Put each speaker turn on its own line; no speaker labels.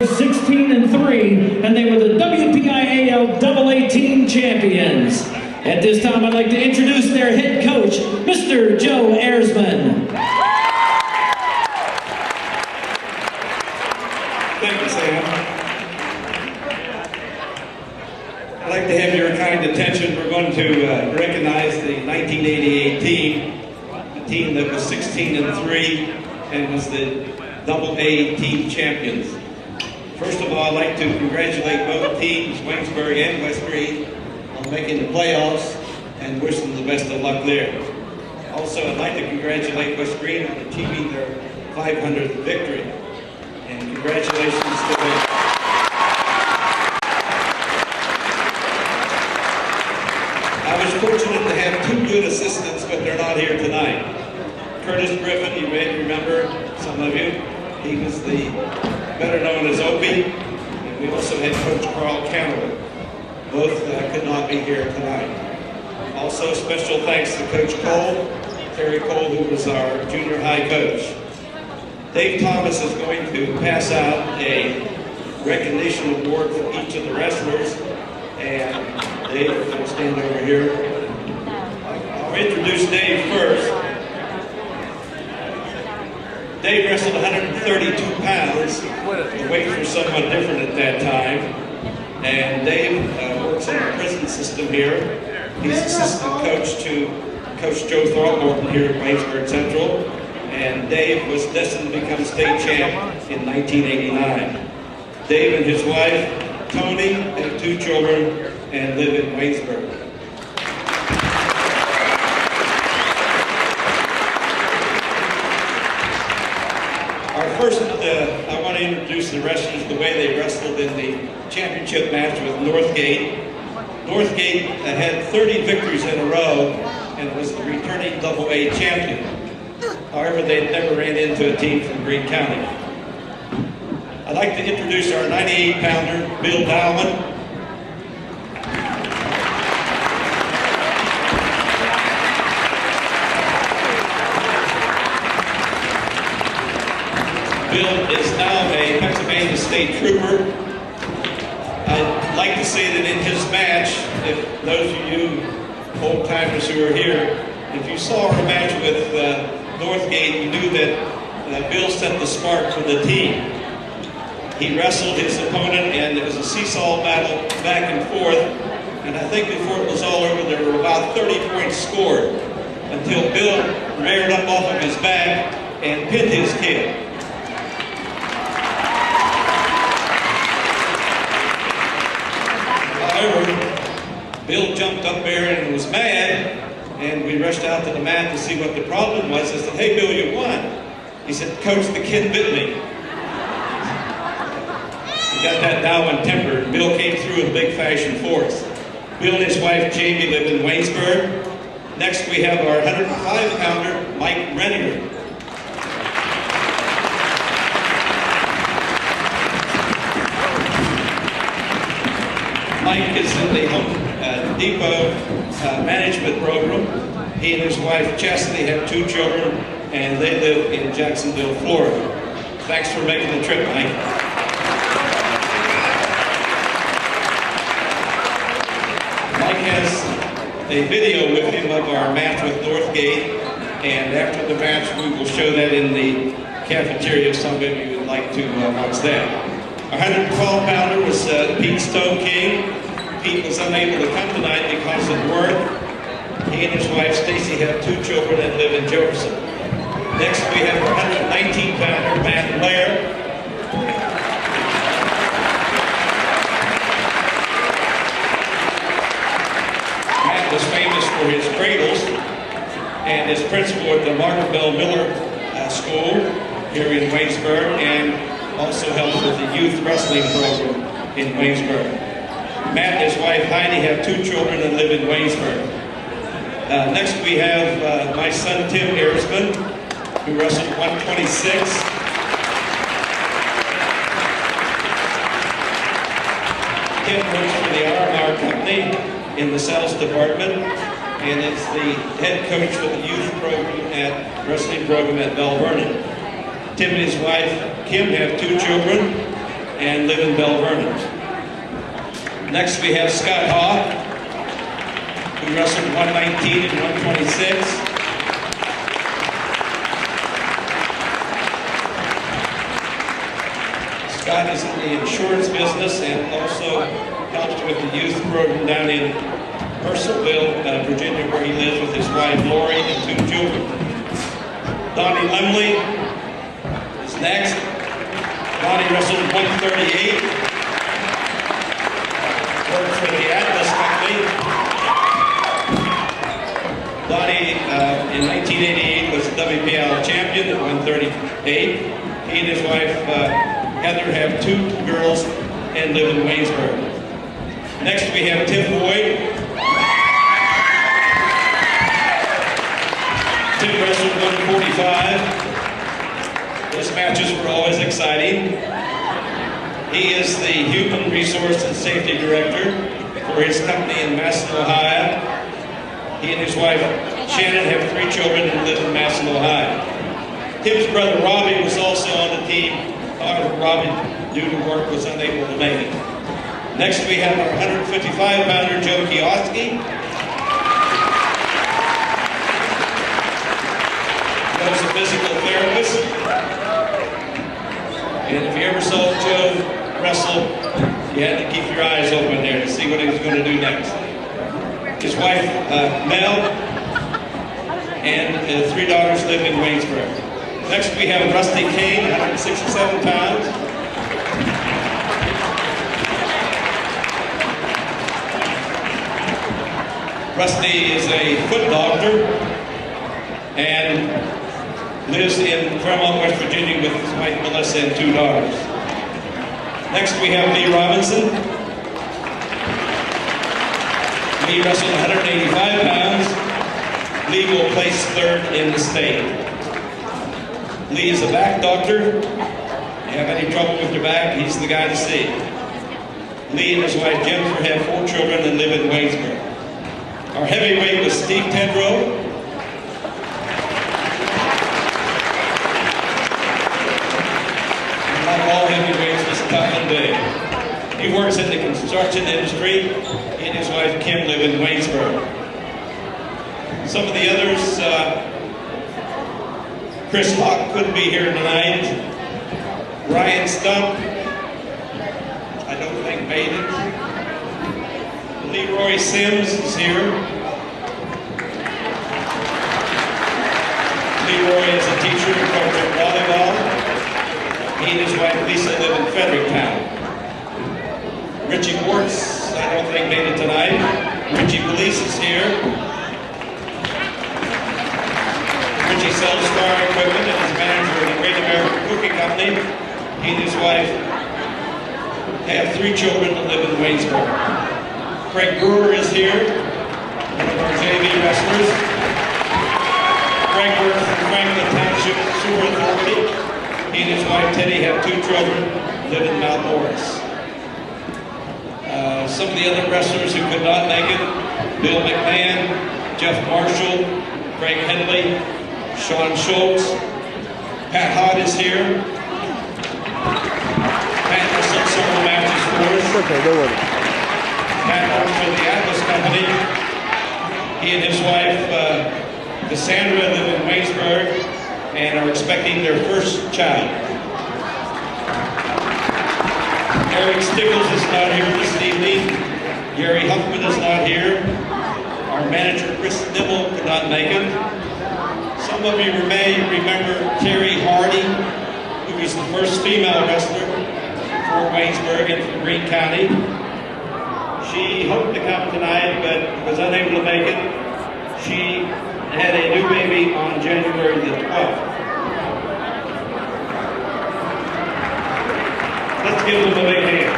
16-3, and they were the Wpial Aa Team Champions. At this time, I'd like to introduce their head coach, Mr. Joe Ayresman.
Thank you, Sam. I'd like to have your kind attention. We're going to recognize the 1988 team, a team that was 16-3 and was the AA Team Champions. First of all, I'd like to congratulate both teams, Waynesburg and West Green, on making the playoffs and wish them the best of luck there. Also, I'd like to congratulate West Green on achieving their 500th victory. And congratulations to them. I was fortunate to have two good assistants, but they're not here tonight. Curtis Griffin, you may remember, some of you. He was the better known as Opie, and we also had Coach Carl Campbell. Both could not be here tonight. Also, special thanks to Coach Cole, Terry Cole, who was our junior high coach. Dave Thomas is going to pass out a recognition award for each of the wrestlers, and Dave will stand over here. I'll introduce Dave first. Dave wrestled 132 pounds. The weights were somewhat different at that time. And Dave works in the prison system here. He's assistant coach to Coach Joe Throckmorton here at Waynesburg Central. And Dave was destined to become state champ in 1989. Dave and his wife, Tony, have two children and live in Waynesburg. First, I want to introduce the wrestlers the way they wrestled in the championship match with Northgate. Northgate had 30 victories in a row and was the returning AA champion. However, they never ran into a team from Greene County. I'd like to introduce our 98-pounder, Bill Dowman. Bill is now a Pennsylvania State Trooper. I'd like to say that in his match, if those of you old-timers who are here, if you saw our match with Northgate, you knew that Bill set the spark for the team. He wrestled his opponent, and it was a seesaw battle back and forth, and I think before it was all over, there were about 30 points scored, until Bill reared up off of his back and pinned his kid. However, Bill jumped up there and was mad, and we rushed out to the mat to see what the problem was. I said, "Hey, Bill, you won." He said, "Coach, the kid bit me." He got that Darwin temper, and Bill came through in big fashion for us. Bill and his wife, Jamie, live in Waynesburg. Next, we have our 105-pounder, Mike Renninger. Mike is in the Home Depot management program. He and his wife Chastity have two children, and they live in Jacksonville, Florida. Thanks for making the trip, Mike. Mike has a video with him of our match with Northgate, and after the match we will show that in the cafeteria if some of you would like to watch that. Our 112-pounder was Pete Stone King. Pete was unable to come tonight because of work. He and his wife Stacy have two children and live in Jefferson. Next we have our 119-pounder Matt Blair. Matt was famous for his cradles and is principal at the Margaret Bell Miller School here in Waynesburg, and also helps with the youth wrestling program in Waynesburg. Matt and his wife Heidi have two children and live in Waynesburg. Next we have my son Tim Ayresman, who wrestled 126. Tim works for the R&R Company in the sales department and is the head coach for the youth program wrestling program at Bell Vernon. Tim and his wife, Kim, have two children. and live in Bell Vernon. Next we have Scott Haw, who wrestled 119 and 126. Scott is in the insurance business and also helps with the youth program down in Purcellville, Virginia, where he lives with his wife Lori and 2 children. Donnie Lemley is next. Donnie wrestled 138. Worked for the Atlas Company. Donnie, in 1988, was Wpial Aa Champion at 138. He and his wife, Heather, have 2 girls and live in Waynesburg. Next we have Tim Boyd. Tim wrestled 145. Those matches were always exciting. He is the Human Resource and Safety Director for his company in Massillon, Ohio. He and his wife Shannon have 3 children and live in Massillon, Ohio. Tim's brother Robbie was also on the team. However, Robbie, due to work, was unable to make it. Next we have our 155-pounder Joe Kioski. Joe's a physical therapist. And if you ever saw Joe wrestle, you had to keep your eyes open there to see what he was going to do next. His wife, Mel, and 3 daughters live in Waynesburg. Next we have Rusty Kane, 167 pounds. Rusty is a foot doctor and lives in Fairmont, West Virginia with his wife Melissa and 2 daughters. Next we have Lee Robinson. Lee wrestled 185 pounds. Lee will place 3rd in the state. Lee is a back doctor. If you have any trouble with your back, he's the guy to see. Lee and his wife Jennifer have 4 children and live in Waynesburg. Our heavyweight was Steve Tedrow. Not all heavyweights was tough and big. He works in the construction industry. He and his wife Kim live in Waynesburg. Some of the others, Chris Hawk couldn't be here tonight. Ryan Stump, I don't think made it. Leroy Sims is here. Leroy is a teacher and coach at volleyball. He and his wife Lisa live in Fredericktown. Richie Quartz, I don't think made it tonight. Richie Police is here. Richie sells star equipment and is manager of the Great American Cooking Company. He and his wife have 3 children that live in Waynesburg. Craig Brewer is here, one of our JV wrestlers. Craig works for Franklin Township Sewer Authority. He and his wife Teddy have 2 children, live in Mount Morris. Some of the other wrestlers who could not make it: Bill McMahon, Jeff Marshall, Craig Henley, Sean Schultz. Pat Hott is here. Pat wrestled several matches for us.
Okay, don't worry.
Pat works for the Atlas Company. He and his wife, Cassandra, live in Waynesburg and are expecting their 1st child. Eric Stickles is not here this evening. Gary Huffman is not here. Our manager, Chris Nibble, could not make it. Some of you may remember Terry Hardy, who was the first female wrestler for Waynesburg and for Greene County. She hoped to come tonight, but was unable to make it. She had a new baby on January the 12th. Let's give them a big hand.